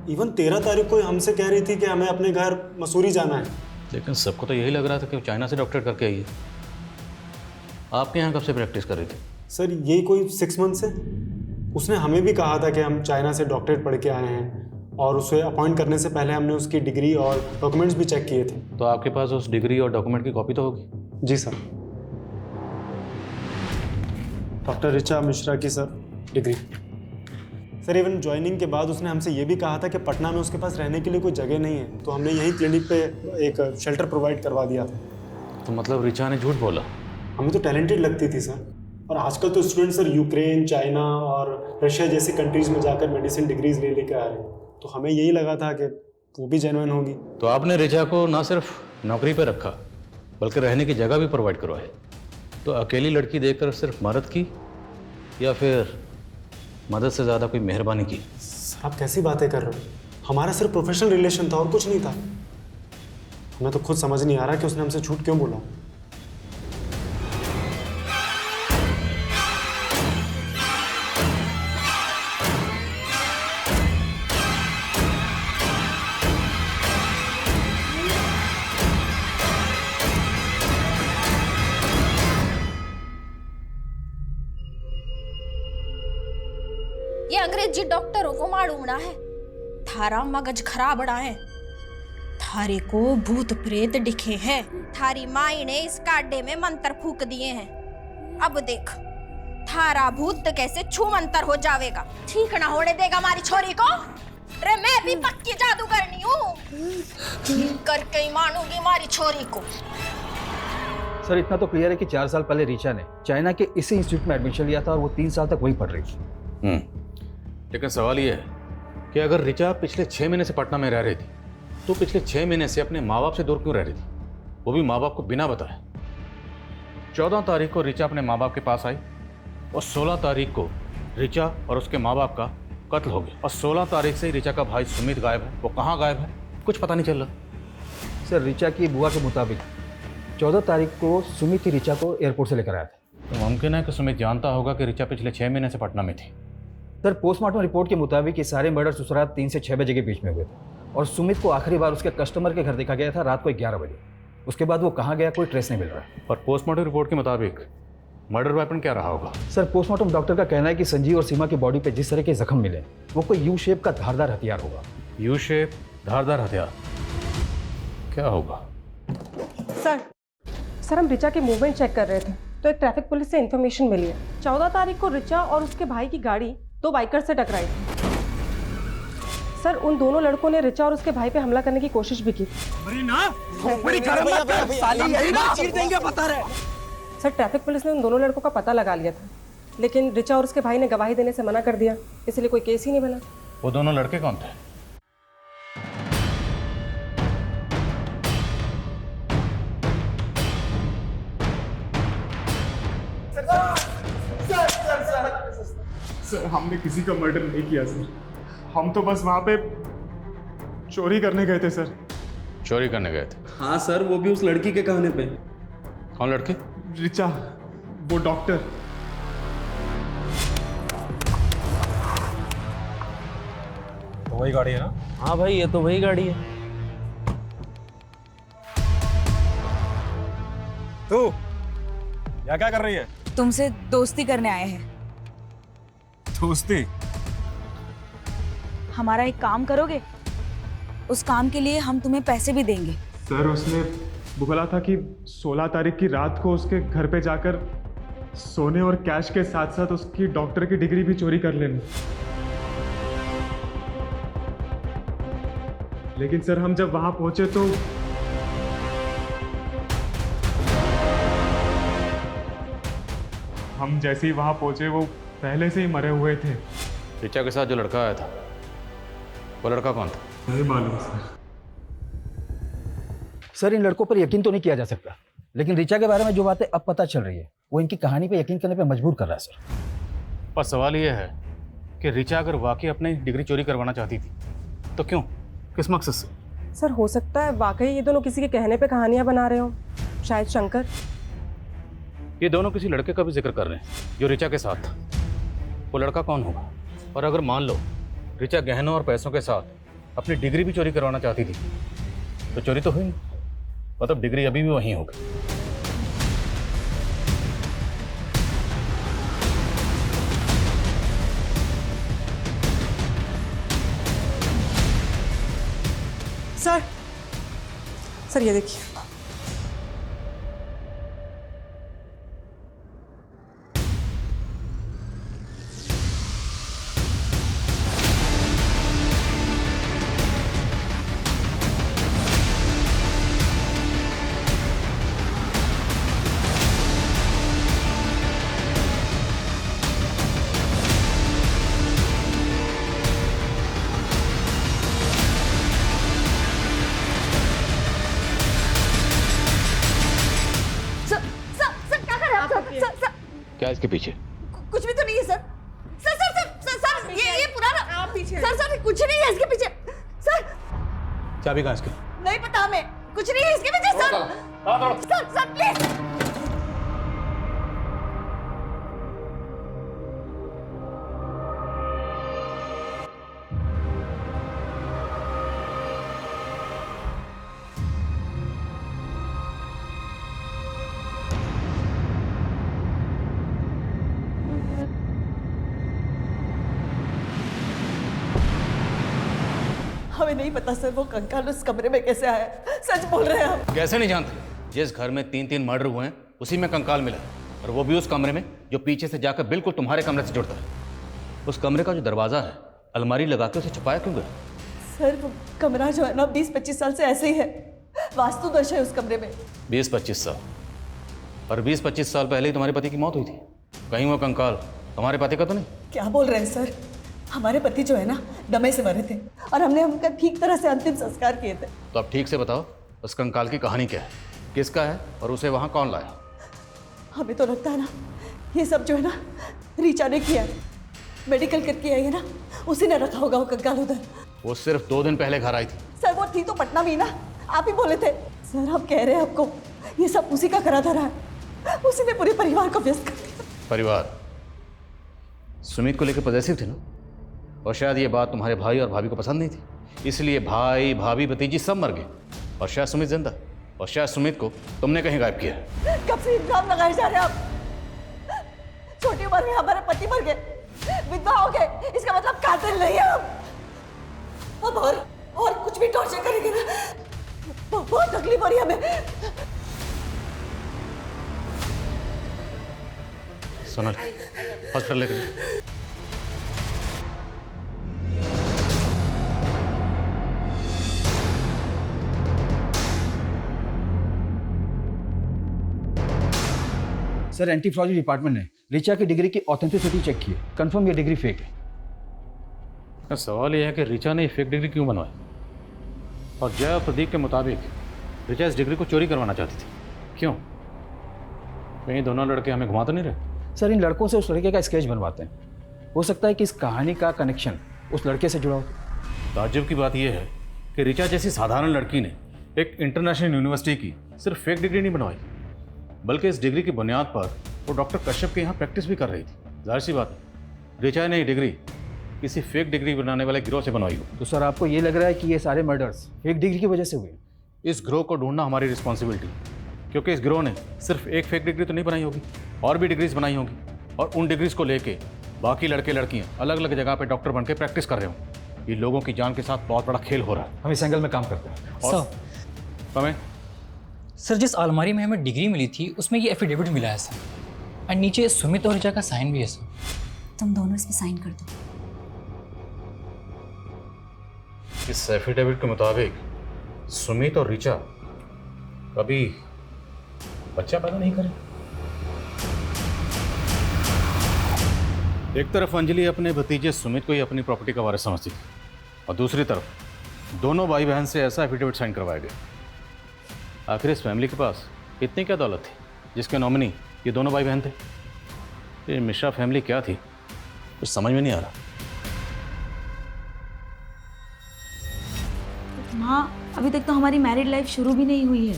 S16: इवन 13 तारीख को हमसे कह रही थी कि हमें अपने घर मसूरी जाना है।
S2: लेकिन सबको तो यही लग रहा था कि वो चाइना से डॉक्टरेट करके आई है। आपके यहाँ कब से प्रैक्टिस कर रही थी?
S16: सर यही कोई 6 मंथ से। उसने हमें भी कहा था कि हम चाइना से डॉक्टरेट पढ़ के आए हैं, और उसे अपॉइंट करने से पहले हमने उसकी डिग्री और डॉक्यूमेंट्स भी चेक किए थे।
S2: तो आपके पास उस डिग्री और डॉक्यूमेंट की कॉपी तो होगी?
S16: जी सर। डॉक्टर ऋचा मिश्रा की sir degree. Sir even joining के बाद उसने हमसे ये भी कहा था कि पटना में उसके पास रहने के लिए कोई जगह नहीं है, तो हमने यहीं क्लिनिक पे एक शेल्टर प्रोवाइड करवा दिया था।
S2: तो मतलब ऋचा ने झूठ बोला?
S16: हमें तो टैलेंटेड लगती थी सर। और आजकल तो स्टूडेंट सर यूक्रेन, चाइना और रशिया जैसी कंट्रीज़ में जाकर मेडिसिन डिग्रीज ले लेकर आ रहे हैं, तो हमें यही लगा था कि वो भी जेन्युइन होगी।
S2: तो आपने ऋचा को ना सिर्फ नौकरी पे रखा, बल्कि रहने की जगह भी प्रोवाइड करवाई। तो अकेली लड़की देखकर सिर्फ मदद की, या फिर मदद से ज़्यादा कोई मेहरबानी की?
S16: आप कैसी बातें कर रहे हो? हमारा सिर्फ प्रोफेशनल रिलेशन था और कुछ नहीं था। हमें तो खुद समझ नहीं आ रहा कि उसने हमसे झूठ क्यों बोला।
S5: अंग्रेजी डॉक्टरों को मालूम ना है। थारा मगज खराब बड़ा है। थारे को भूत प्रेत दिखे हैं। थारी माई ने इस काड्डे में मंत्र फूक दिए हैं। अब देख थारा भूत कैसे छू मंतर हो जाएगा। ठीक ना होने देगा हमारी छोरी को। रे मैं भी पक्की जादूगरनी हूँ। ठीक करके ही मानूंगी हमारी छोरी को।
S1: सर इतना तो क्लियर है कि 4 साल पहले रीचा ने चाइना के इसी इंस्टीट्यूट में एडमिशन लिया था और वो 3 साल तक वहीं पढ़ रही थी।
S2: लेकिन सवाल ये है कि अगर ऋचा पिछले 6 महीने से पटना में रह रही थी तो पिछले 6 महीने से अपने माँ बाप से दूर क्यों रह रही थी, वो भी माँ बाप को बिना बताए। 14 तारीख को ऋचा अपने माँ बाप के पास आई और 16 तारीख को ऋचा और उसके माँ बाप का कत्ल हो गया और 16 तारीख से ऋचा का भाई सुमित गायब है। वो कहाँ गायब है कुछ पता नहीं चल रहा।
S1: सर ऋचा की बुआ के मुताबिक 14 तारीख को सुमित ही ऋचा को एयरपोर्ट से लेकर आया था।
S2: तो मुमकिन है कि सुमित जानता होगा कि ऋचा पिछले 6 महीने से पटना में थी।
S1: सर पोस्टमार्टम रिपोर्ट के मुताबिक ये सारे मर्डर उस रात 3 से 6 बजे के बीच में हुए थे और सुमित को आखिरी बार उसके कस्टमर के घर देखा गया था रात को 11 बजे। उसके बाद वो कहाँ गया कोई ट्रेस नहीं मिल रहा है।
S2: और पोस्टमार्टम रिपोर्ट के मुताबिक मर्डर वेपन क्या रहा होगा?
S1: सर पोस्टमार्टम डॉक्टर का कहना है कि संजीव और सीमा की बॉडी पे जिस तरह के जख्म मिले वो कोई यू शेप का धारदार हथियार होगा।
S2: यू शेप धारदार हथियार क्या होगा?
S14: सर हम ऋचा के मूवमेंट चेक कर रहे थे तो एक ट्रैफिक पुलिस से इन्फॉर्मेशन मिली है। 14 तारीख को ऋचा और उसके भाई की गाड़ी 2 बाइकर से टकराई थी। सर उन दोनों लड़कों ने ऋचा और उसके भाई पे हमला करने की कोशिश भी की थी। सर ट्रैफिक पुलिस ने उन दोनों लड़कों का पता लगा लिया था लेकिन ऋचा और उसके भाई ने गवाही देने से मना कर दिया, इसलिए कोई केस ही नहीं बना।
S2: वो दोनों लड़के कौन थे?
S16: सर हमने किसी का मर्डर नहीं किया सर। हम तो बस वहाँ पे चोरी करने गए थे सर।
S2: चोरी करने गए थे?
S9: हाँ सर वो भी उस लड़की के कहने पे।
S2: कौन लड़के?
S16: ऋचा वो डॉक्टर।
S17: तो वही गाड़ी है ना?
S9: हाँ भाई ये तो वही गाड़ी है।
S17: तू यहाँ क्या कर रही है?
S7: तुमसे दोस्ती करने आए हैं।
S17: दोस्ती?
S7: हमारा एक काम करोगे? उस काम के लिए हम तुम्हें पैसे भी देंगे।
S16: सर उसने बोला था कि 16 तारीख की रात को उसके घर पे जाकर सोने और कैश के साथ साथ उसकी डॉक्टर की डिग्री भी चोरी कर लेना। लेकिन सर हम जब वहां पहुंचे तो हम जैसे ही वहां पहुंचे वो पहले से ही मरे हुए थे।
S2: ऋचा के साथ जो लड़का आया था वो लड़का कौन था?
S16: नहीं मालूम सर।
S1: सर इन लड़कों पर यकीन तो नहीं किया जा सकता लेकिन ऋचा के बारे में जो बातें अब पता चल रही है वो इनकी कहानी पे यकीन करने पे मजबूर कर रहा है सर।
S2: पर सवाल ये है कि ऋचा अगर वाकई अपनी डिग्री चोरी करवाना चाहती थी तो क्यों, किस मकसद से?
S14: सर हो सकता है वाकई ये दोनों किसी के कहने पे कहानियां बना रहे हो। शायद शंकर।
S2: ये दोनों किसी लड़के का भी जिक्र कर रहे हैं जो ऋचा के साथ था। वो लड़का कौन होगा? और अगर मान लो ऋचा गहनों और पैसों के साथ अपनी डिग्री भी चोरी करवाना चाहती थी तो चोरी तो हुई नहीं, मतलब डिग्री अभी भी वहीं होगी।
S14: सर ये देखिए।
S2: क्या इसके पीछे?
S10: कुछ भी तो नहीं है sir. Sir sir sir sir, sir ये पुराना। आप पीछे। सर सर कुछ नहीं है इसके पीछे सर।
S2: चाबी कहाँ इसकी?
S10: नहीं पता हमें, कुछ नहीं है इसके पीछे सर। Sir sir please. हमें नहीं पता सर वो कंकाल उस कमरे में कैसे आया। सच बोल रहे हैं हम।
S2: कैसे नहीं जानते? जिस घर में 3-3 मर्डर हुए हैं उसी में कंकाल मिला है, और वो भी उस कमरे में जो पीछे से जाकर बिल्कुल तुम्हारे कमरे से जुड़ता है। उस कमरे का जो दरवाजा है अलमारी लगा के उसे छुपाया क्यों गया?
S10: सर वो कमरा जो है ना 20-25 साल से ऐसे ही है, वास्तु दोष है उस कमरे में।
S2: 20-25 साल? और 20-25 साल पहले ही तुम्हारे पति की मौत हुई थी। कहीं वो कंकाल तुम्हारे पति का तो नहीं?
S10: क्या बोल रहे हैं सर? हमारे पति जो है ना दमे से मरे थे और हमने उनका ठीक तरह से अंतिम संस्कार किए थे।
S2: तो अब ठीक से बताओ उस कंकाल की कहानी क्या है, किसका है और उसे वहाँ कौन लाया?
S10: हमें तो लगता है ना ये सब जो है ना रीचा ने किया है। मेडिकल करके आई है ना, उसी ने रखा होगा वो कंकाल उधर।
S2: वो सिर्फ 2 दिन पहले घर आई थी।
S10: सर वो थी तो पटना में ही ना, आप ही बोले थे। सर हम कह रहे हैं आपको ये सब उसी का करा धरा है, उसी ने पूरे परिवार को व्यस्त कर दिया।
S2: परिवार? सुमित को लेकर पॉजिटिव थे ना, और शायद ये बात तुम्हारे भाई और भाभी को पसंद नहीं थी, इसलिए भाई भाभी भतीजी सब मर गए और शायद सुमित जिंदा, और शायद सुमित को तुमने कहीं गायब किया।
S10: कब से इल्जाम लगाए जा रहे हैं आप? छोटी उम्र में हमारे पति मर गए, विधवा हो गए, इसका मतलब कातिल नहीं है हम। अब और कुछ भी टॉर्चर करेंगे ना, बहुत तकलीफ हो रही है हमें।
S2: सोनल हॉस्पिटल लेकर
S1: सर एंटी फ्रॉड डिपार्टमेंट ने रिचा की डिग्री की ऑथेंटिसिटी चेक की है, कंफर्म ये डिग्री फेक है।
S2: सवाल यह है कि रिचा ने फेक डिग्री क्यों बनवाई, और जय और प्रदीप के मुताबिक रिचा इस डिग्री को चोरी करवाना चाहती थी। क्यों? कहीं दोनों लड़के हमें घुमा तो नहीं रहे?
S1: सर इन लड़कों से उस लड़के का स्केच बनवाते हैं, हो सकता है कि इस कहानी का कनेक्शन उस लड़के से जुड़ा हो।
S2: ताज्जुब की बात यह है कि रिचा जैसी साधारण लड़की ने एक इंटरनेशनल यूनिवर्सिटी की सिर्फ फेक डिग्री नहीं बनवाई, बल्कि इस डिग्री की बुनियाद पर वो डॉक्टर कश्यप के यहाँ प्रैक्टिस भी कर रही थी। जाहिर सी बात है रिचा ने ये डिग्री किसी फेक डिग्री बनाने वाले गिरोह से बनवाई हो।
S1: तो सर आपको ये लग रहा है कि ये सारे मर्डर्स फेक डिग्री की वजह से हुए?
S2: इस गिरोह को ढूंढना हमारी रिस्पॉन्सिबिलिटी, क्योंकि इस गिरोह ने सिर्फ एक फेक डिग्री तो नहीं बनाई होगी, और भी डिग्रीज बनाई होंगी, और उन डिग्रीज को लेके बाकी लड़के लड़कियाँ अलग अलग जगह पर डॉक्टर बन के प्रैक्टिस कर रहे हों। ये लोगों की जान के साथ बहुत बड़ा खेल हो रहा है।
S1: हम इस एंगल में काम करते हैं।
S18: सर जिस अलमारी में हमें डिग्री मिली थी उसमें ये एफिडेविट मिला है सर, और नीचे सुमित और रिचा का साइन भी है सर।
S4: तुम दोनों इसमें साइन कर दो।
S2: इस एफिडेविट के मुताबिक सुमित और रिचा कभी बच्चा पैदा नहीं करे। एक तरफ अंजलि अपने भतीजे सुमित को ही अपनी प्रॉपर्टी का वारिस समझती थी, और दूसरी तरफ दोनों भाई बहन से ऐसा एफिडेविट साइन करवाया गया। आखिर इस फैमिली के पास इतनी क्या दौलत थी जिसके नॉमिनी ये दोनों भाई बहन थे? ये मिश्रा फैमिली क्या थी कुछ समझ में नहीं आ रहा।
S7: माँ अभी तक तो हमारी मैरिड लाइफ शुरू भी नहीं हुई है,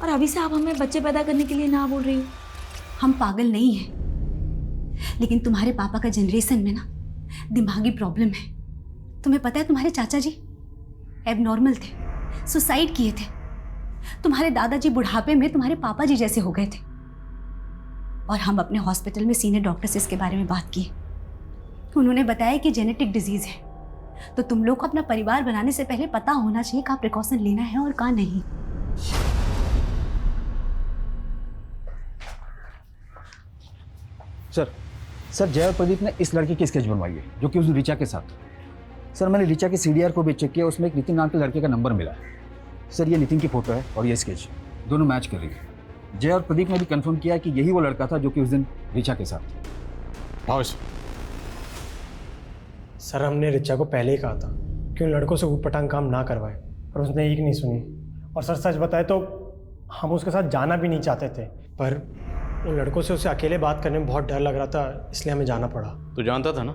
S7: और अभी से आप हमें बच्चे पैदा करने के लिए ना बोल रही हो।
S4: हम पागल नहीं हैं, लेकिन तुम्हारे पापा का जनरेशन में ना दिमागी प्रॉब्लम है। तुम्हें पता है तुम्हारे चाचा जी एबनॉर्मल थे, सुसाइड किए थे। तुम्हारे दादाजी बुढ़ापे में तुम्हारे पापा जी जैसे हो गए थे, और हम अपने हॉस्पिटल में सीनियर डॉक्टर से इसके बारे में बात की। उन्होंने बताया कि जेनेटिक डिजीज है, तो तुम लोग को अपना परिवार बनाने से पहले पता होना चाहिए कहाँ प्रिकॉशन लेना है और कहाँ नहीं।
S1: सर जय और प्रदीप ने इस लड़के की स्केच बनवाई है जो कि उस रिचा के साथ। सर मैंने रिचा के CDR को भी चेक किया, उसमें एक नितिन नाम के लड़के का नंबर मिला है। सर ये नितिन की फोटो है और ये स्केच दोनों मैच कर रही है। जय और प्रदीप ने भी कंफर्म किया कि यही वो लड़का था जो कि उस दिन रिचा के साथ।
S16: सर हमने रिचा को पहले ही कहा था कि उन लड़कों से ऊटपटांग काम ना करवाए, पर उसने एक नहीं सुनी। और सर सच बताए तो हम उसके साथ जाना भी नहीं चाहते थे, पर उन लड़कों से उसे अकेले बात करने में बहुत डर लग रहा था, इसलिए हमें जाना पड़ा।
S2: तो जानता था ना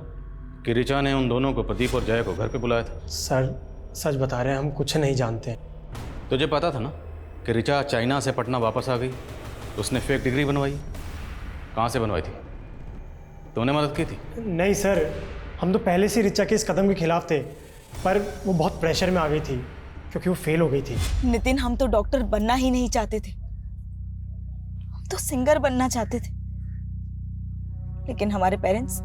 S2: कि रिचा ने उन दोनों को, प्रदीप और जय को, घर पे बुलाया था?
S16: सर सच बता रहे हैं, हम कुछ नहीं जानते।
S2: तुझे पता था ना कि रिचा चाइना से पटना वापस आ गई, तो उसने फेक डिग्री बनवाई। कहाँ से बनवाई थी? तूने मदद की थी?
S16: नहीं सर, हम तो पहले से रिचा के इस कदम के खिलाफ थे, पर वो बहुत प्रेशर में आ गई थी क्योंकि वो फेल हो गई थी।
S7: नितिन हम तो डॉक्टर बनना ही नहीं चाहते थे, हम तो सिंगर बनना चाहते थे। लेकिन हमारे पेरेंट्स,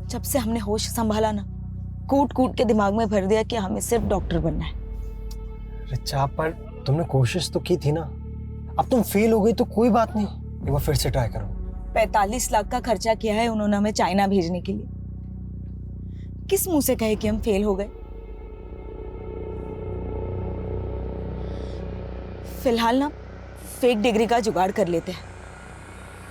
S7: जब से हमने होश संभाला ना, कूट कूट के दिमाग में भर दिया कि हमें सिर्फ डॉक्टर बनना है।
S9: रिचा, पर तुमने कोशिश तो की थी ना। अब तुम फेल हो गई तो कोई बात नहीं, एक बार फिर से ट्राई करो।
S7: 45 लाख का खर्चा किया है उन्होंने हमें चाइना भेजने के लिए। किस मुंह से कहे कि हम फेल हो गए? फिलहाल ना फेक डिग्री का जुगाड़ कर लेते हैं,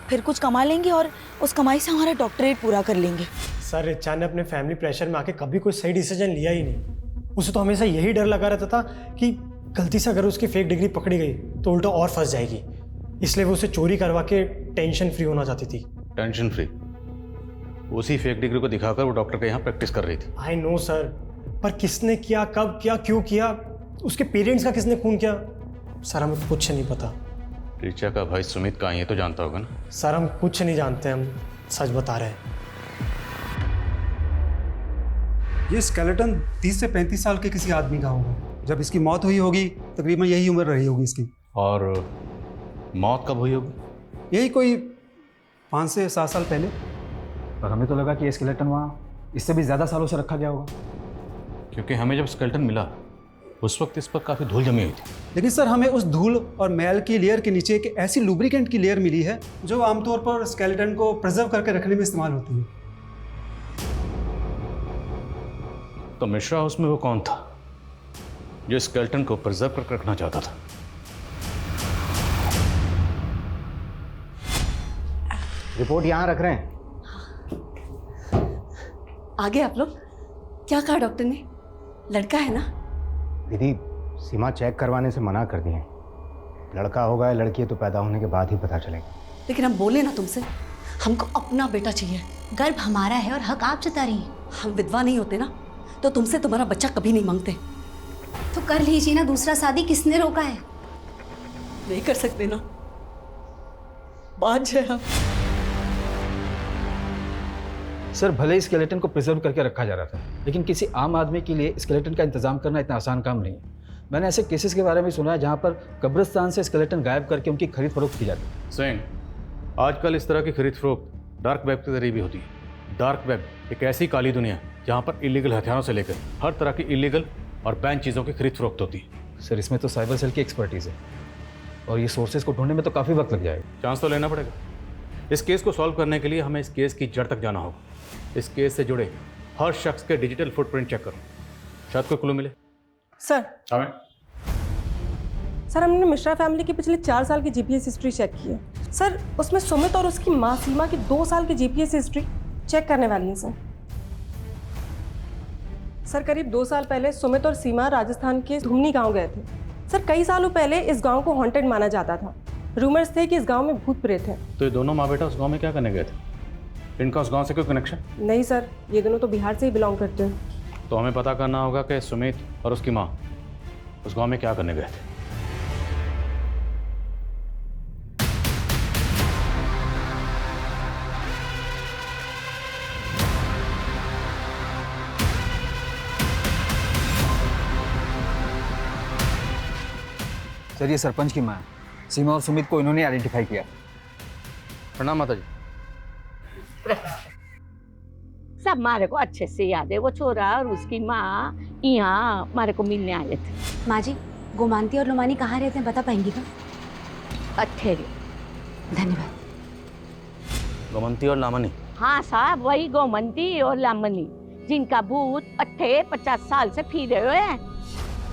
S7: फिर कुछ कमा लेंगे और उस कमाई से हमारा डॉक्टरेट पूरा कर लेंगे।
S9: सर, रिचा ने अपने फैमिली प्रेशर में आके कभी कोई सही डिसीजन लिया ही नहीं। उसे तो हमेशा यही डर लगा रहता था कि गलती से अगर उसकी फेक डिग्री पकड़ी गई तो उल्टा और फंस जाएगी, इसलिए वो उसे चोरी करवा के टेंशन फ्री होना चाहती थी।
S2: Tension free? उसी फेक डिग्री को दिखाकर वो डॉक्टर के यहाँ प्रैक्टिस कर रही थी।
S9: आई नो सर, पर किसने किया, कब किया, क्यों किया, उसके पेरेंट्स का किसने खून किया, सर हमें कुछ नहीं पता।
S2: रिचा का भाई सुमित कहाँ है ये तो जानता होगा ना?
S9: सर हम कुछ नहीं जानते, हम सच बता रहे हैं।
S15: ये स्केलेटन 30 से 35 साल के किसी आदमी का होगा। जब इसकी मौत हुई होगी तकरीबन यही उम्र रही होगी इसकी।
S2: और मौत कब हुई होगी?
S15: यही कोई 5 से 7 साल पहले।
S1: पर हमें तो लगा कि ये स्केलेटन वहाँ इससे भी ज़्यादा सालों से रखा गया होगा,
S2: क्योंकि हमें जब स्केलेटन मिला उस वक्त इस पर काफ़ी धूल जमी हुई थी।
S15: लेकिन सर हमें उस धूल और मैल की लेयर के नीचे एक ऐसी लुब्रिकेंट की लेयर मिली है जो आमतौर पर स्केलेटन को प्रिजर्व करके रखने में इस्तेमाल होती है।
S2: तो मिश्रा हाउस में वो कौन था जो स्केलेटन को प्रिजर्व करके रखना चाहता था?
S11: रिपोर्ट यहाँ रख रहे हैं।
S10: आगे आप लोग क्या कहा डॉक्टर ने? लड़का है ना?
S11: दीदी, सीमा चेक करवाने से मना कर दिए। लड़का होगा या लड़की है तो पैदा होने के बाद ही पता चलेगा।
S10: लेकिन हम बोले ना तुमसे, हमको अपना बेटा चाहिए।
S4: गर्भ हमारा है और हक आप जता रही हैं।
S10: हम विधवा नहीं होते ना तो तुमसे तुम्हारा बच्चा कभी नहीं मांगते।
S4: तो कर लीजिए ना दूसरा शादी, किसने रोका है?
S10: नहीं कर सकते ना, बात है हम।
S1: सर भले ही स्केलेटन को प्रिजर्व करके रखा जा रहा था, लेकिन किसी आम आदमी के लिए स्केलेटन का इंतजाम करना इतना आसान काम नहीं है। मैंने ऐसे केसेस के बारे में सुना है जहां पर कब्रिस्तान से स्केलेटन गायब करके उनकी खरीद फरोख्त की जाती है।
S2: सिंह, आजकल इस तरह की खरीद फरोख्त डार्क वेब के जरिए भी होती है। डार्क वेब एक ऐसी काली दुनिया जहाँ पर इलीगल हथियारों से लेकर हर तरह की इलीगल और बैन चीज़ों की खरीद फरोख्त होती है।
S1: सर इसमें तो साइबर सेल की एक्सपर्टीज़ है और ये सोर्सेज को ढूंढने में तो काफ़ी वक्त लग जाएगा।
S2: चांस तो लेना पड़ेगा। इस केस को सॉल्व करने के लिए हमें इस केस की जड़ तक जाना होगा। इस केस से जुड़े हर शख्स के डिजिटल फुटप्रिंट चेक करो, शायद कोई क्लू मिले।
S14: सर
S2: हमें
S14: सर हमने मिश्रा फैमिली की पिछले 4 साल की जीपीएस हिस्ट्री चेक की है सर। उसमें सुमित और उसकी माँ सीमा की 2 साल की जीपीएस हिस्ट्री चेक करने वाली है सर। सर करीब 2 साल पहले सुमित और सीमा राजस्थान के धुमनी गांव गए थे सर। कई सालों पहले इस गांव को हॉन्टेड माना जाता था। रूमर्स थे कि इस गांव में भूत प्रेत हैं।
S2: तो ये दोनों माँ बेटा उस गांव में क्या करने गए थे? इनका उस गांव से कोई कनेक्शन?
S14: नहीं सर, ये दोनों तो बिहार से ही बिलोंग करते हैं।
S2: तो हमें पता करना होगा कि सुमित और उसकी माँ उस गांव में क्या करने गए थे।
S1: सर ये सरपंच की माँ है। सीमा और सुमित को इन्होंने आइडेंटिफाई किया।
S2: प्रणाम माता जी।
S3: सब मारे को अच्छे से याद है। वो छोरा और उसकी माँ यहाँ मारे को मिलने आए थे।
S4: माँ जी, गोमांती और लोमानी कहाँ रहते हैं बता पाएंगी क्या?
S3: अठेरे।
S4: धन्यवाद।
S2: गोमंती और लामनी?
S3: हाँ साहब, वही गोमंती और लामनी जिनका भूत 50 साल से फिर रहे हैं।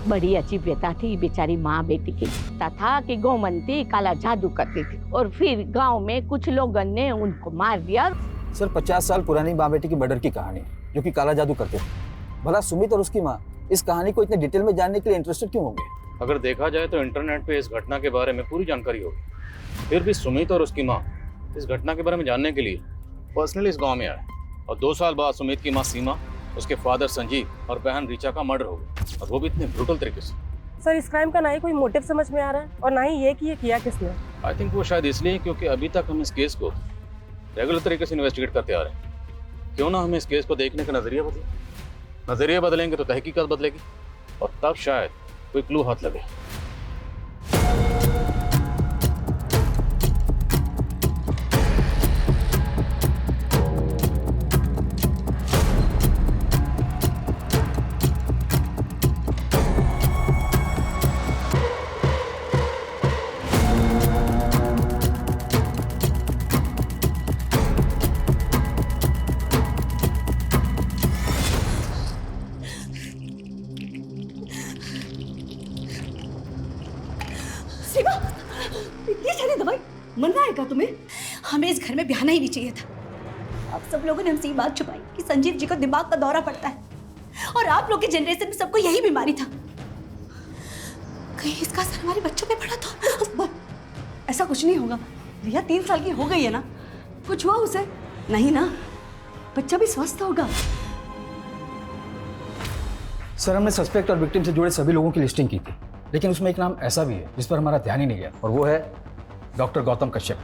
S3: बड़ी अच्छी बेटा थी बेचारी माँ बेटी की। पता था कि गोमंती काला जादू करती थी और फिर गांव में कुछ लोगों ने उनको मार दिया।
S1: सर 50 साल पुरानी माँ बेटी की मर्डर की कहानी जो कि काला जादू करते थे। भला सुमित और उसकी माँ इस कहानी को इतने डिटेल में जानने के लिए इंटरेस्टेड क्यों होंगे?
S2: अगर देखा जाए तो इंटरनेट पे इस घटना के बारे में पूरी जानकारी होगी। फिर भी सुमित और उसकी माँ इस घटना के बारे में जानने के लिए पर्सनली इस गाँव में आए और 2 साल बाद सुमित की माँ सीमा, उसके फादर संजीव और बहन ऋचा का मर्डर हो गया, और वो भी इतने ब्रूटल तरीके से।
S14: सर इस क्राइम का ना ही कोई मोटिव समझ में आ रहा है और ना ही ये कि ये किया किसने।
S2: आई थिंक वो शायद इसलिए क्योंकि अभी तक हम इस केस को रेगुलर तरीके से इन्वेस्टिगेट करते आ रहे हैं। क्यों ना हमें इस केस को देखने का नजरिया बदले। नजरिया बदलेंगे तो तहकीकात बदलेगी और तब शायद कोई क्लू हाथ लगे।
S4: हमें इस घर में ब्याहना ही नहीं चाहिए था। आप सब लोगों ने हमसे ये बात छुपाई कि संजीव जी को दिमाग का दौरा पड़ता है, और आप लोग की जनरेशन में सबको यही बीमारी था। कहीं इसका असर हमारे बच्चों पे पड़ा तो?
S10: ऐसा कुछ नहीं होगा। रिया 3 साल की हो गई है ना, कुछ हुआ उसे? नहीं ना, बच्चा भी स्वस्थ होगा।
S1: सर हमने सस्पेक्ट और विक्टिम से जुड़े सभी लोगों की लिस्टिंग की थी, लेकिन उसमें एक नाम ऐसा भी है जिस पर हमारा ध्यान ही नहीं गया, और वो है डॉक्टर गौतम कश्यप,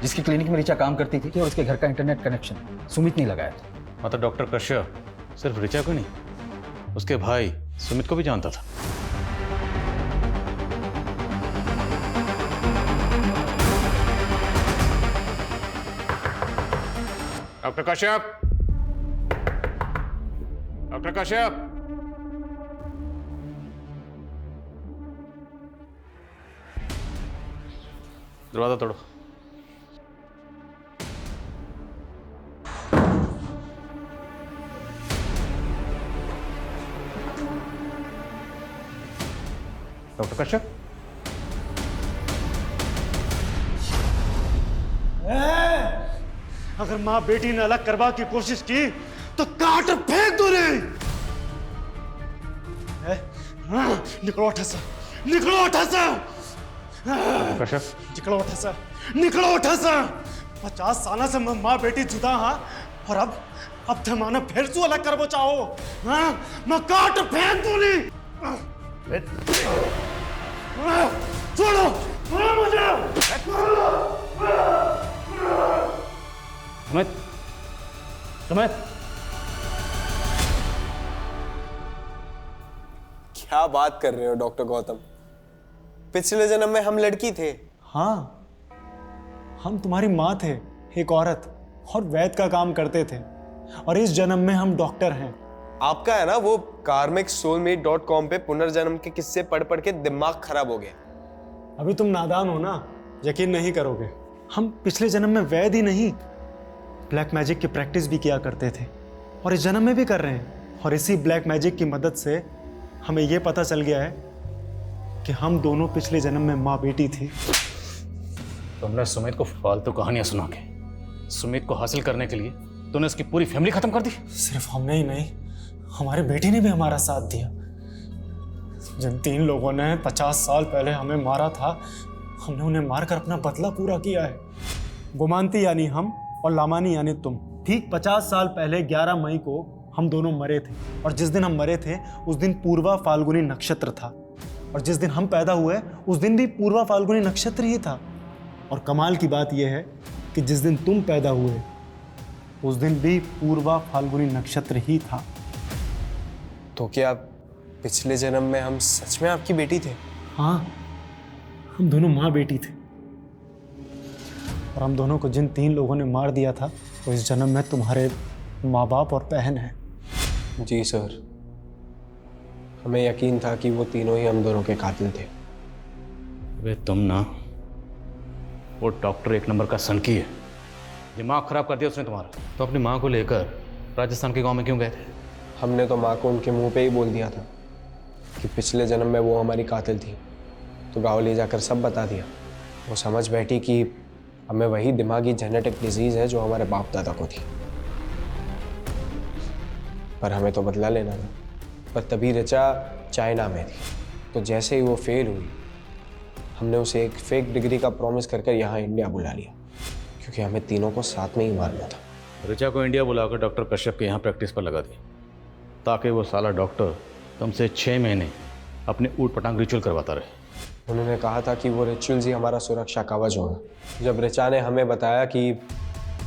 S1: जिसकी क्लिनिक में ऋचा काम करती थी और उसके घर का इंटरनेट कनेक्शन सुमित ने लगाया था।
S2: मतलब डॉक्टर कश्यप सिर्फ ऋचा को नहीं, उसके भाई सुमित को भी जानता था। डॉक्टर कश्यप, डॉक्टर कश्यप, दरवाजा तोड़ो। डॉक्टर कश्यप,
S16: अगर माँ बेटी ने अलग करवा की कोशिश की तो काट फेंक दो रे। निकलो उठा सा, निकलो उठा सा,
S2: कश्यप
S16: निकलो उठा सा, निकलो उठा सा। 50 साल से मैं माँ बेटी जुदा हाँ, और अब जमाना फिर से अलग करवो चाहो। हाँ, मैं काट फेंक दूंगी। छोड़ो मुझे।
S2: सुमित, सुमित,
S8: क्या बात कर रहे हो डॉक्टर गौतम? पिछले जन्म में हम लड़की थे।
S16: हाँ, हम तुम्हारी माँ थे, एक औरत, और वैद का काम करते थे, और इस जन्म में हम डॉक्टर हैं।
S8: आपका है ना वो karmicsoulmate.com पे पुनर्जन्म के किस्से पढ़ पढ़ के दिमाग खराब हो गया।
S16: अभी तुम नादान हो ना, यकीन नहीं करोगे। हम पिछले जन्म में वैद ही नहीं, ब्लैक मैजिक की प्रैक्टिस भी किया करते थे, और इस जन्म में भी कर रहे हैं। और इसी ब्लैक मैजिक की मदद से हमें यह पता चल गया है कि हम दोनों पिछले जन्म में माँ बेटी थी।
S2: तुमने सुमित को फालतू कहानियां सुना के सुमित को हासिल करने के लिए तूने उसकी पूरी फैमिली खत्म कर दी।
S16: सिर्फ हमने ही नहीं, हमारी बेटी ने भी हमारा साथ दिया। जिन 3 लोगों ने 50 साल पहले हमें मारा था, हमने उन्हें मारकर अपना बदला पूरा किया है। गुमानती यानी हम और लामानी यानी तुम। ठीक 50 साल पहले 11 मई को हम दोनों मरे थे, और जिस दिन हम मरे थे उस दिन पूर्वा फाल्गुनी नक्षत्र था, और जिस दिन हम पैदा हुए उस दिन भी पूर्वा फाल्गुनी नक्षत्र ही था। और कमाल की बात यह है कि जिस दिन तुम पैदा हुए उस दिन भी पूर्वा फाल्गुनी नक्षत्र ही था।
S8: तो क्या पिछले जन्म में हम सच में आपकी बेटी थे?
S16: हाँ, हम दोनों माँ बेटी थे, और हम दोनों को जिन 3 लोगों ने मार दिया था वो इस जन्म में तुम्हारे माँ बाप और बहन हैं।
S8: जी सर, हमें यकीन था कि वो तीनों ही हम दोनों के कातिल थे।
S2: वे तुम ना, वो डॉक्टर 1 नंबर का सनकी है, दिमाग खराब कर दिया उसने तुम्हारा। तो अपनी माँ को लेकर राजस्थान के गांव में क्यों गए थे?
S8: हमने तो माँ को उनके मुंह पे ही बोल दिया था कि पिछले जन्म में वो हमारी कातिल थी, तो गाँव ले जाकर सब बता दिया। वो समझ बैठी कि हमें वही दिमागी जेनेटिक डिजीज़ है जो हमारे बाप दादा को थी, पर हमें तो बदला लेना था। पर तभी ऋचा चाइना में थी, तो जैसे ही वो फेल हुई हमने उसे एक फेक डिग्री का प्रॉमिस कर यहाँ इंडिया बुला लिया, क्योंकि हमें तीनों को साथ में ही मारना था।
S2: ऋचा को इंडिया बुलाकर डॉक्टर कश्यप के यहाँ प्रैक्टिस पर लगा दिया, ताकि वो साला डॉक्टर तुमसे 6 महीने अपने ऊट पटांग रिचुअल करवाता रहे।
S8: उन्होंने कहा था कि वो रिचुअल्स ही हमारा सुरक्षा कवच होगा। जब ऋचा ने हमें बताया कि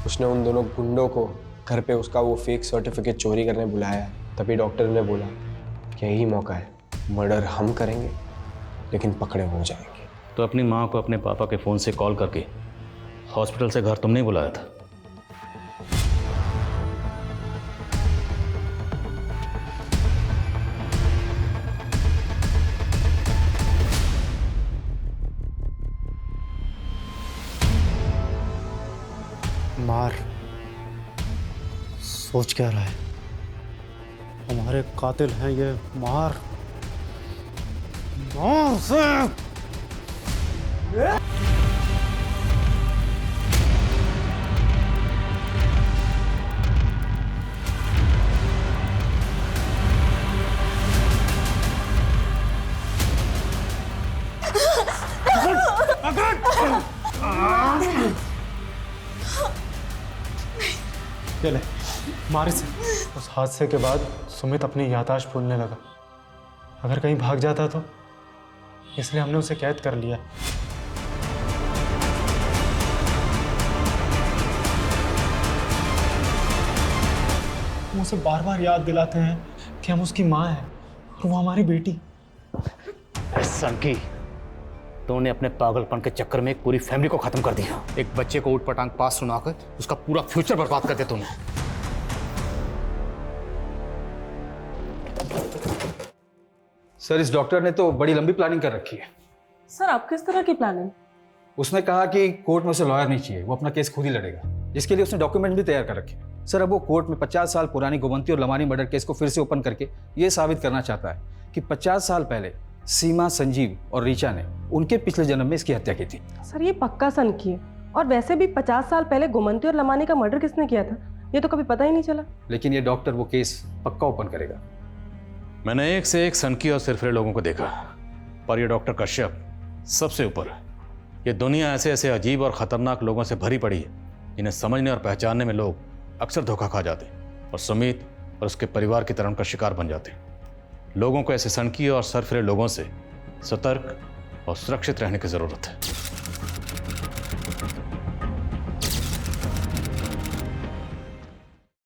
S8: उसने उन दोनों गुंडों को घर पे उसका वो फेक सर्टिफिकेट चोरी करने बुलाया, तभी डॉक्टर ने बोला कि यही मौका है, मर्डर हम करेंगे लेकिन पकड़े हो जाएंगे।
S2: तो अपनी माँ को अपने पापा के फ़ोन से कॉल करके हॉस्पिटल से घर तुमने ही बुलाया था।
S16: मार, सोच क्या रहा है? हमारे कातिल हैं ये। मार, मार से। ये ले, मार इसे। उस हादसे के बाद सुमित अपनी याददाश्त भूलने लगा। अगर कहीं भाग जाता तो, इसलिए हमने उसे कैद कर लिया। हम उसे बार बार याद दिलाते हैं कि हम उसकी माँ हैं और वो हमारी बेटी।
S2: सनकी, तूने अपने पागलपन के चक्कर में एक पूरी फैमिली को खत्म कर दिया। एक बच्चे को ऊट पटांग पास सुनाकर उसका पूरा फ्यूचर बर्बाद कर दिया तूने।
S1: सर इस डॉक्टर ने तो बड़ी लंबी प्लानिंग कर रखी है।
S14: सर आप किस तरह की प्लानिंग?
S1: उसने कहा कि कोर्ट में उसे लॉयर नहीं चाहिए, वो अपना केस खुद ही लड़ेगा, जिसके लिए उसने डॉक्यूमेंट भी तैयार कर रखे। सर अब वो कोर्ट में 50 साल पुरानी गोमंती और लमानी मर्डर केस को फिर से ओपन करके ये साबित करना चाहता है कि 50 साल पहले सीमा, संजीव और ऋचा ने उनके पिछले जन्म में इसकी हत्या की थी।
S14: सर ये पक्का सनकी है, और वैसे भी 50 साल पहले गोमंती और लमानी का मर्डर किसने किया था ये तो कभी पता ही नहीं चला।
S1: लेकिन ये डॉक्टर वो केस पक्का ओपन करेगा।
S2: मैंने एक से एक सनकी और सिरफिरे लोगों को देखा, पर ये डॉक्टर कश्यप सबसे ऊपर है। ये दुनिया ऐसे ऐसे अजीब और ख़तरनाक लोगों से भरी पड़ी है जिन्हें समझने और पहचानने में लोग अक्सर धोखा खा जाते हैं और सुमित और उसके परिवार की तरह उनका शिकार बन जाते हैं। लोगों को ऐसे सनकी और सरफिरे लोगों से सतर्क और सुरक्षित रहने की ज़रूरत है।